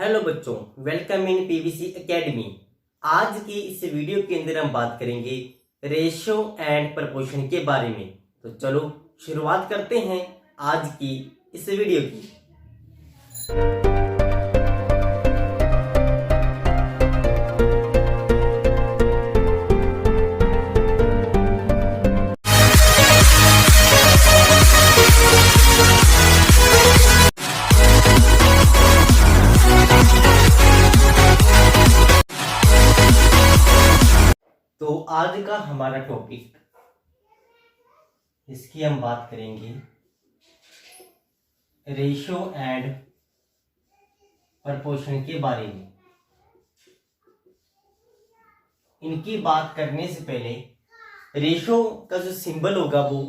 Hello बच्चों, welcome in PVC academy. आज की इस वीडियो के अंदर हम बात करेंगे रेशो एंड प्रपोर्शन के बारे में। तो चलो शुरुआत करते हैं आज की इस वीडियो की। तो आज का हमारा टॉपिक, इसकी हम बात करेंगे रेशो एंड प्रपोर्शन के बारे में। इनकी बात करने से पहले रेशो का जो सिंबल होगा वो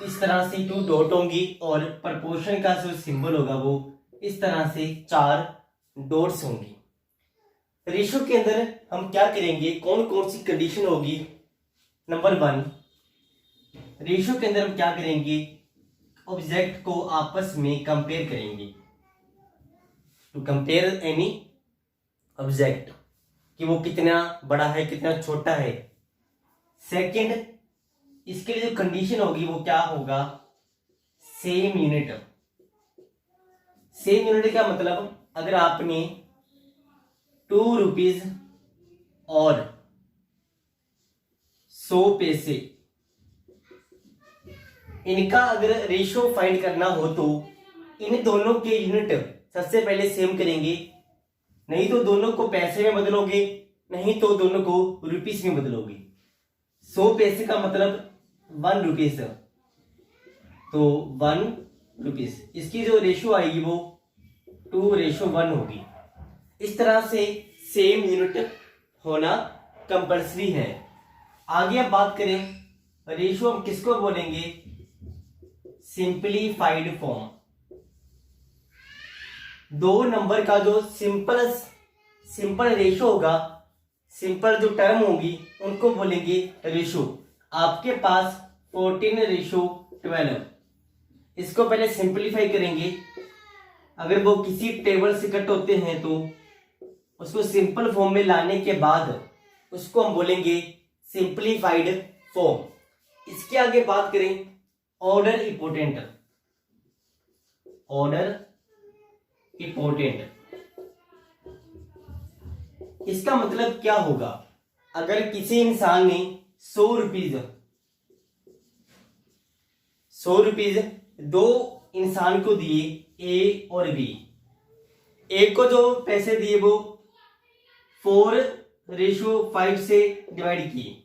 इस तरह से 2 डॉट होंगी और प्रपोर्शन का जो सिंबल होगा वो इस तरह से 4 डॉट्स होंगी। रेशो के अंदर हम क्या करेंगे, कौन कौन सी कंडीशन होगी। नंबर 1, रेशो के अंदर हम क्या करेंगे, ऑब्जेक्ट को आपस में कंपेयर करेंगे। टू कंपेयर एनी ऑब्जेक्ट कि वो कितना बड़ा है, कितना छोटा है। सेकंड, इसके लिए जो कंडीशन होगी वो क्या होगा, सेम यूनिट। सेम यूनिट का मतलब, अगर आपने 2 रुपीज और 100 पैसे, इनका अगर रेशो फाइंड करना हो तो इन दोनों के यूनिट सबसे पहले सेम करेंगे। नहीं तो दोनों को पैसे में बदलोगे, नहीं तो दोनों को रुपीस में बदलोगे। 100 पैसे का मतलब 1 रुपीस, तो 1 रुपीस। इसकी जो रेशो आएगी वो 2:1 होगी। इस तरह से सेम यूनिट होना कंपल्सरी है। आगे अब बात करें रेशो, हम किसको बोलेंगे, सिंपलीफाइड फॉर्म। 2 नंबर का जो सिंपल रेशो होगा, सिंपल जो टर्म होगी उनको बोलेंगे रेशो। आपके पास 14:12, इसको पहले सिंपलीफाई करेंगे। अगर वो किसी टेबल से कट होते हैं तो उसको सिंपल फॉर्म में लाने के बाद उसको हम बोलेंगे सिंपलीफाइड फॉर्म। इसके आगे बात करें ऑर्डर इंपोर्टेंट। इसका मतलब क्या होगा, अगर किसी इंसान ने 100 रुपीज 2 इंसान को दिए, ए और बी। एक को जो पैसे दिए वो 4:5 से डिवाइड किए।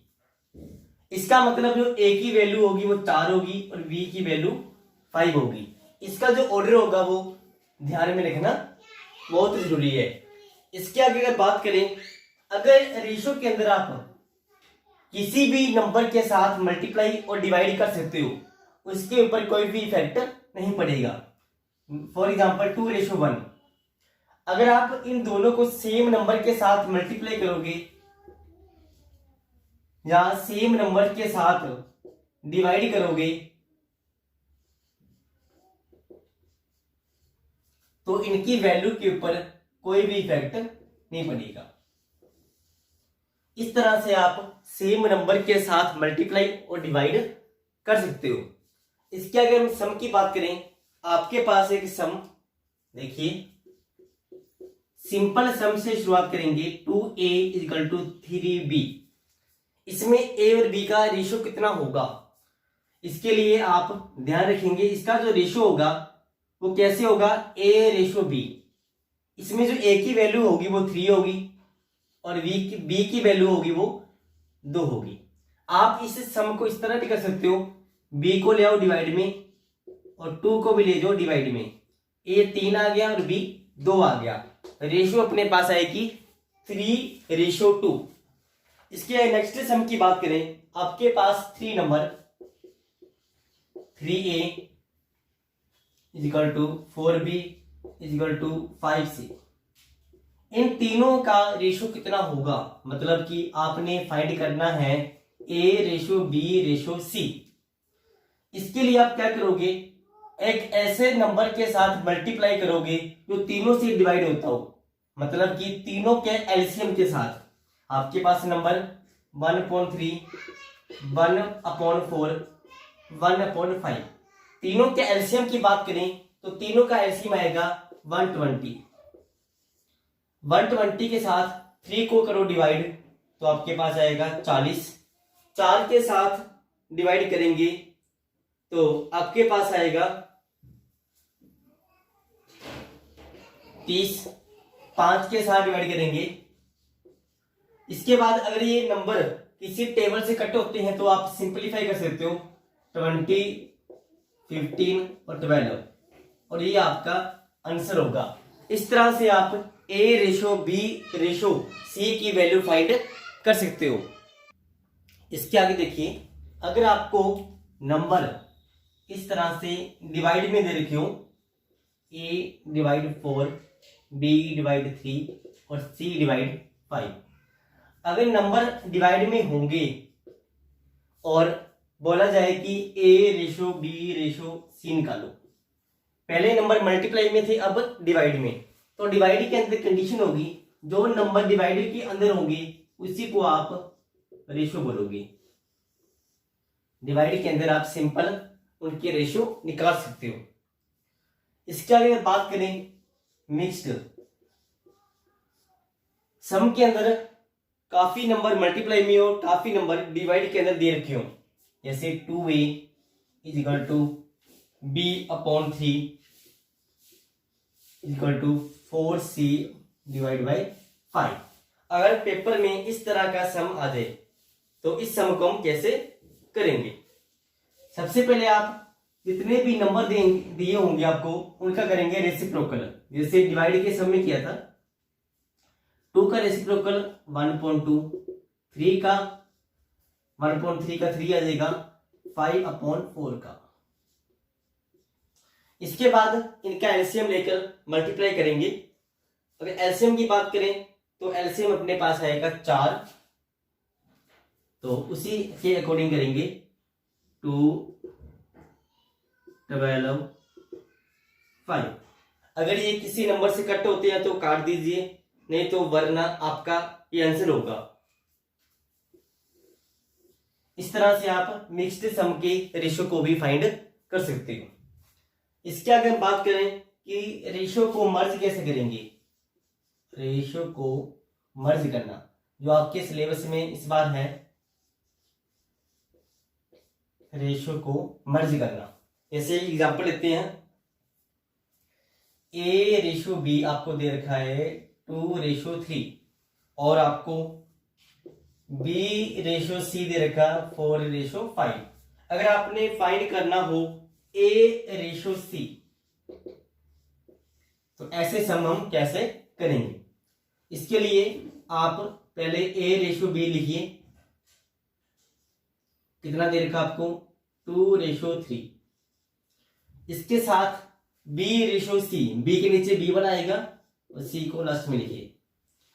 इसका मतलब जो ए की वैल्यू होगी वो 4 होगी और बी की वैल्यू 5 होगी। इसका जो ऑर्डर होगा वो ध्यान में रखना बहुत जरूरी है। इसके आगे अगर बात करें, अगर रेशो के अंदर आप किसी भी नंबर के साथ मल्टीप्लाई और डिवाइड कर सकते हो, उसके ऊपर कोई भी इफेक्ट नहीं पड़ेगा। फॉर एग्जाम्पल 2:1, अगर आप इन दोनों को सेम नंबर के साथ मल्टीप्लाई करोगे या सेम नंबर के साथ डिवाइड करोगे तो इनकी वैल्यू के ऊपर कोई भी इफेक्ट नहीं पड़ेगा। इस तरह से आप सेम नंबर के साथ मल्टीप्लाई और डिवाइड कर सकते हो। इसके अगर हम सम की बात करें, आपके पास एक सम, देखिए सिंपल सम से शुरुआत करेंगे। 2a = 3b। इसमें a और b का रेशो कितना होगा, इसके लिए आप ध्यान रखेंगे इसका जो रेशो होगा वो कैसे होगा, a:b। इसमें जो a की वैल्यू होगी वो 3 होगी और b की वैल्यू होगी वो 2 होगी। आप इस सम को इस तरह भी कर सकते हो, b को ले आओ डिवाइड में और 2 को भी ले जाओ डिवाइड में। a 3 आ गया और b 2 आ गया। रेशो अपने पास आएगी 3:2। इसके नेक्स्ट सम की बात करें, आपके पास 3 नंबर 3a = 4b = 5c। इन तीनों का रेशो कितना होगा, मतलब कि आपने फाइंड करना है a:b:c। इसके लिए आप क्या करोगे, एक ऐसे नंबर के साथ मल्टीप्लाई करोगे जो तीनों से डिवाइड होता हो, मतलब कि तीनों के एलसीएम के साथ। आपके पास नंबर 1/3, 1/4, 1/5, तीनों के एलसीएम की बात करें तो तीनों का एलसीएम आएगा 120। 120 के साथ 3 को करो डिवाइड तो आपके पास आएगा 40। 4 के साथ डिवाइड करेंगे तो आपके पास आएगा 30। 5 के साथ डिवाइड करेंगे। इसके बाद अगर ये नंबर किसी टेबल से कट होते हैं तो आप सिंपलीफाई कर सकते हो, 20, 15 और 12, और ये आपका आंसर होगा। इस तरह से आप A/B/C की वैल्यू फाइंड कर सकते हो। इसके आगे देखिए, अगर आपको नंबर इस तरह से डिवाइड में दे रखे हो, A/4, B/3 और C/5, अगर नंबर डिवाइड में होंगे और बोला जाए कि A/B/C निकालो, पहले नंबर मल्टीप्लाई में थे अब डिवाइड में, तो डिवाइड के अंदर कंडीशन होगी जो नंबर डिवाइड के अंदर होंगे उसी को आप रेशो बोलोगे। डिवाइड के अंदर आप सिंपल उनके रेशो निकाल सकते हो। इसके आगे बात करें मिक्स्ड सम के अंदर काफी नंबर मल्टीप्लाई में हो, काफी नंबर डिवाइड के अंदर दे रखे हो, जैसे 2A = B/3 = 4C/5। अगर पेपर में इस तरह का सम आ जाए तो इस सम को हम कैसे करेंगे? सबसे पहले आप जितने भी नंबर दिए होंगे आपको उनका करेंगे रेसिप्रोकल। जैसे डिवाइड के सम में किया था, 2 का रेसिप्रोकल 1/2, 3 का 1/3 का 3 आ जाएगा, 5/4 का। इसके बाद इनका एलसीएम लेकर मल्टीप्लाई करेंगे। अगर एलसीएम की बात करें तो एलसीएम अपने पास आएगा 4, तो उसी के अकॉर्डिंग करेंगे 2, 12, 5। अगर ये किसी नंबर से कट होते हैं तो काट दीजिए, नहीं तो वरना आपका ये आंसर होगा। इस तरह से आप मिक्स्ड सम के रेशो को भी फाइंड कर सकते हो। इसके आगे हम बात करें कि रेशो को मर्ज कैसे करेंगे। रेशो को मर्ज करना जो आपके सिलेबस में इस बार है, रेशो को मर्ज करना। जैसे एग्जांपल लेते हैं, A/B आपको दे रखा है 2/3 और आपको B/C दे रखा 4/5। अगर आपने फाइंड करना हो A/C तो ऐसे सम हम कैसे करेंगे? इसके लिए आप पहले A/B लिखिए, कितना दे रखा आपको 2/3। इसके साथ B/C, B के नीचे B बनाएगा और C को लास्ट में लिखिए।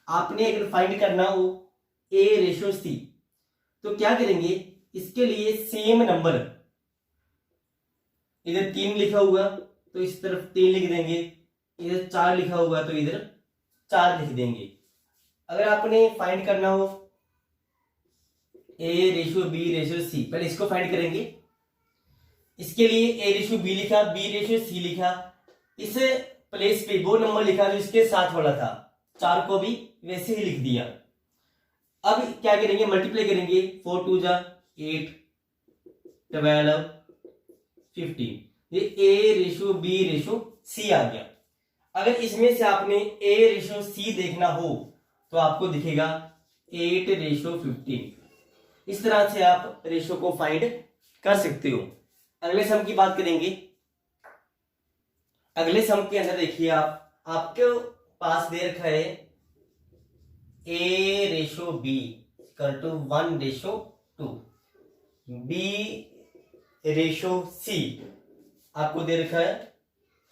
आपने अगर फाइंड करना हो A/C तो क्या करेंगे? इसके लिए सेम नंबर, इधर 3 लिखा हुआ तो इस तरफ 3 लिख देंगे, इधर 4 लिखा हुआ तो इधर 4 लिख देंगे। अगर आपने फाइंड करना हो A/B/C, पहले इसको फाइंड करेंगे। इसके लिए A/B लिखा, B/C लिखा, इस प्लेस पे वो नंबर लिखा जो इसके साथ वाला था, 4 को भी वैसे ही लिख दिया। अब क्या करेंगे? मल्टीप्लाई करेंगे, 4 2 जा 8, 12, 15। ये A/B/C आ गया। अगर इसमें से आपने A/C देखना हो तो आपको दिखेगा 8/15। इस तरह से आप रेशो को फाइंड कर सकते हो। अगले सम की बात करेंगे। अगले सम के अंदर देखिए, आपके पास दे रखा है A/B = 1/2, B/C आपको दे रखा है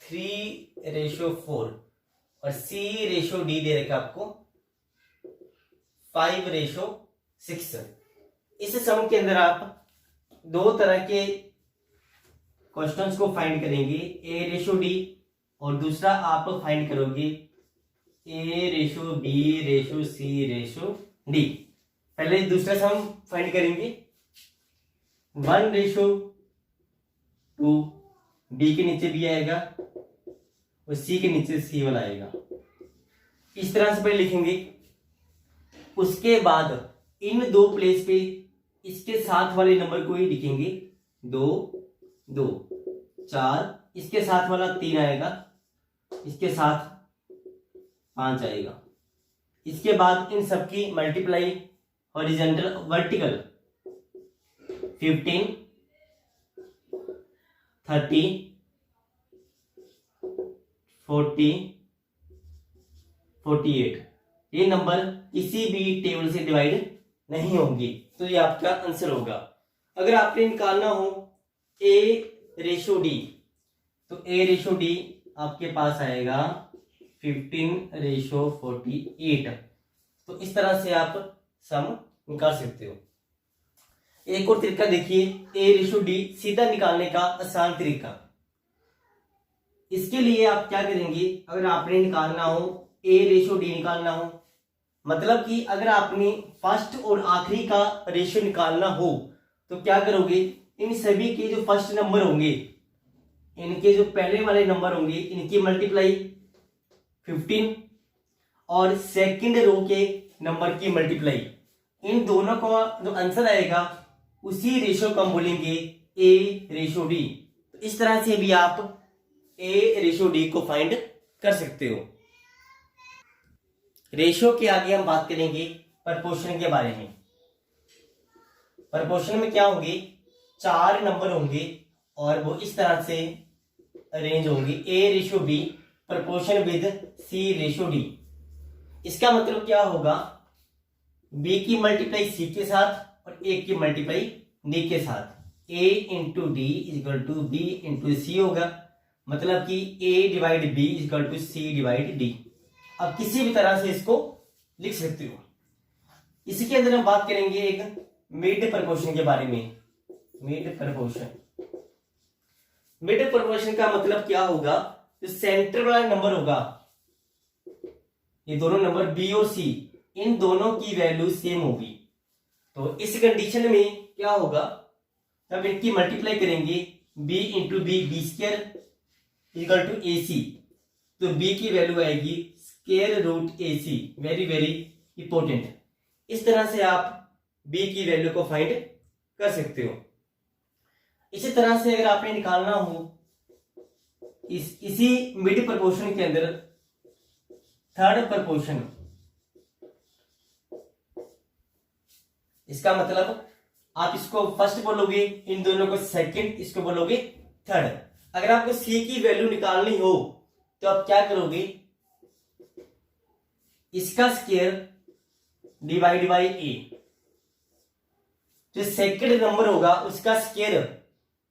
3/4 और C/D दे रखा है आपको 5/6। इस सम के अंदर आप दो तरह के क्वेश्चंस को फाइंड करेंगे ए रेशो डी, और दूसरा आप फाइंड करोगे ए रेशो बी रेशो सी रेशो डी। पहले दूसरा सम फाइंड करेंगे 1 रेशो 2, बी के नीचे बी आएगा और सी के नीचे सी वाला आएगा। इस तरह से पहले लिखेंगे। उसके बाद इन दो प्लेस पे इसके साथ वाले नंबर को ही लिखेंगे 2 2 4, इसके साथ वाला 3 आएगा, इसके साथ 5 आएगा। इसके बाद इन सबकी मल्टीप्लाई हॉरिजॉन्टल वर्टिकल 15 30 40 48, ये नंबर किसी भी टेबल से डिवाइड नहीं होंगे, तो ये आपका आंसर होगा। अगर आपने निकालना हो ए रेशो डी, तो ए रेशो डी आपके पास आएगा 15 रेशो 48। तो इस तरह से आप सम निकाल सकते हो। एक और तरीका देखिए, ए रेशो डी सीधा निकालने का आसान तरीका। इसके लिए आप क्या करेंगे, अगर आपने निकालना हो ए रेशो डी निकालना हो, मतलब कि अगर आपने फर्स्ट और आखिरी का रेशियो निकालना हो, तो क्या करोगे, इन सभी के जो फर्स्ट नंबर होंगे, इनके जो पहले वाले नंबर होंगे, इनकी मल्टीप्लाई 15 और सेकंड रो के नंबर की मल्टीप्लाई, इन दोनों का जो आंसर आएगा उसी रेशियो को हम बोलेंगे ए रेशो डी। तो इस तरह से भी आप ए रेशो डी को फाइंड कर सकते हो। रेशियो के आगे हम बात करेंगे प्रपोर्शन के बारे में। प्रपोर्शन में क्या होंगे, 4 नंबर होंगे और वो इस तरह से अरेंज होंगे, A ratio B proportion with C ratio D. इसका मतलब क्या होगा, बी की मल्टीप्लाई सी के साथ और ए की मल्टीप्लाई डी के साथ। A into D equal to B into C होगा, मतलब कि A divide B equal to C divide D. अब किसी भी तरह से इसको लिख सकते हो। इसी के अंदर हम बात करेंगे एक मिड प्रपोर्शन के बारे में। मिड प्रपोर्शन, मिड प्रपोर्शन का मतलब क्या होगा, जो सेंटर वाला नंबर होगा, ये दोनों नंबर बी और सी, इन दोनों की वैल्यू सेम होगी। तो इस कंडीशन में क्या होगा, जब इनकी मल्टीप्लाई करेंगे B into B B square equal to A C, तो बी की वैल्यू आएगी square root A C. Very very important. इस तरह से आप बी की वैल्यू को फाइंड कर सकते हो। इसी तरह से अगर आपने निकालना हो इसी मिड प्रपोर्शन के अंदर थर्ड प्रपोर्शन, इसका मतलब आप इसको फर्स्ट बोलोगे, इन दोनों को सेकंड, इसको बोलोगे थर्ड। अगर आपको सी की वैल्यू निकालनी हो तो आप क्या करोगे, इसका स्क्वायर डिवाइड बाई ए, जो सेकंड नंबर होगा उसका स्क्वायर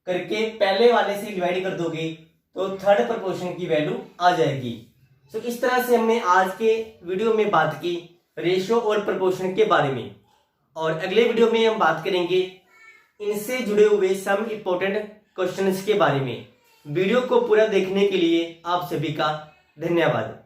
करके पहले वाले से डिवाइड कर दोगे तो थर्ड प्रपोर्शन की वैल्यू आ जाएगी। तो इस तरह से हमने आज के वीडियो में बात की रेशियो और प्रपोर्शन के बारे में, और अगले वीडियो में हम बात करेंगे इनसे जुड़े हुए सम इंपॉर्टेंट क्वेश्चंस के बारे में। वीडियो को पूरा देखने के लिए आप सभी का धन्यवाद।